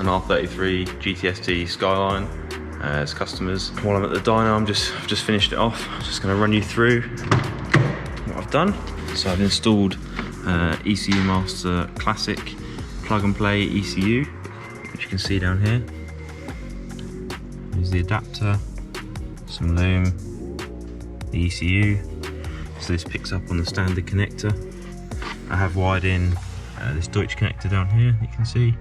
an R33 GTST Skyline as customers. While I'm at the dyno, I've just finished it off. I'm just going to run you through what I've done. So I've installed ECU Master Classic plug and play ECU, which you can see down here. Here's the adapter, some loom, the ECU. So this picks up on the standard connector. I have wired in this Deutsch connector down here, you can see,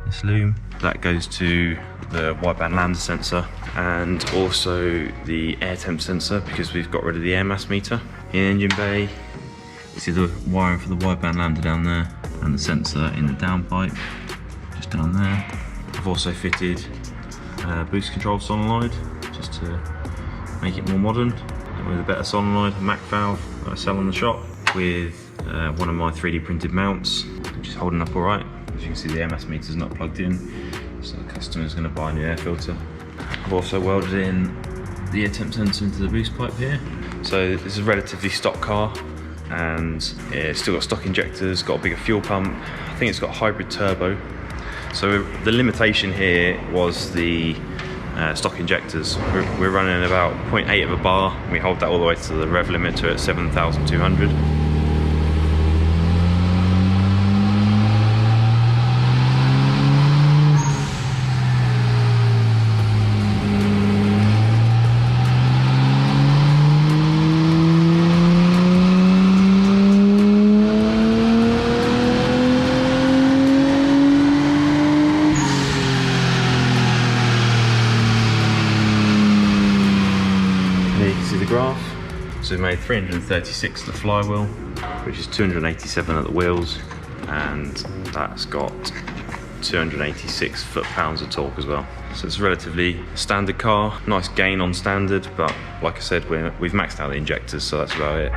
this loom. That goes to the wideband lambda sensor and also the air temp sensor, because we've got rid of the air mass meter. In the engine bay, you see the wiring for the wideband lambda down there and the sensor in the downpipe, just down there. I've also fitted a boost control solenoid, just to make it more modern, with a better solenoid, a Mac valve that I sell on the shop, with one of my 3D printed mounts, which is holding up alright. As you can see, the air mass meter is not plugged in, so the customer is going to buy a new air filter. I've also welded in the air temp sensor into the boost pipe here. So this is a relatively stock car, and it's still got stock injectors, got a bigger fuel pump. I think it's got a hybrid turbo. So the limitation here was the stock injectors. We're running about 0.8 of a bar. We hold that all the way to the rev limiter at 7,200. Graph. So we made 336 at the flywheel, which is 287 at the wheels, and that's got 286 foot-pounds of torque as well. So it's a relatively standard car, nice gain on standard, but like I said, we've maxed out the injectors, so that's about it.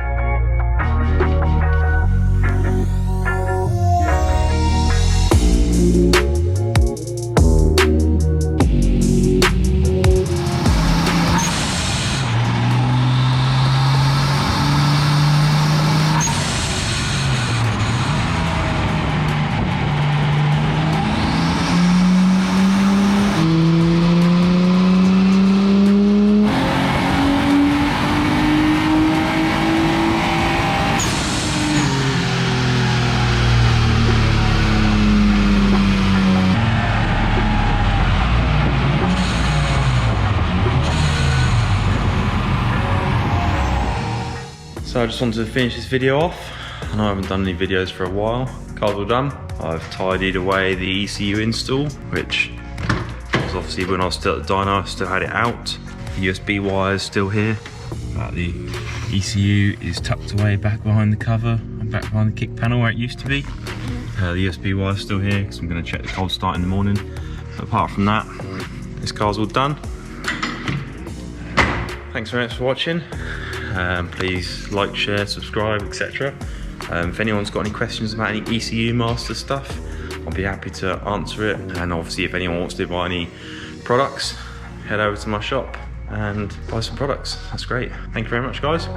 So I just wanted to finish this video off. I know I haven't done any videos for a while. Car's all done. I've tidied away the ECU install, which was obviously when I was still at the dyno, I still had it out. The USB wire is still here. But the ECU is tucked away back behind the cover and back behind the kick panel where it used to be. The USB wire is still here because I'm going to check the cold start in the morning. But apart from that, this car's all done. Thanks very much for watching. Please like, share, subscribe, etc. If anyone's got any questions about any ECU Master stuff, I'll be happy to answer it. And obviously, if anyone wants to buy any products, head over to my shop and buy some products. That's great. Thank you very much, guys.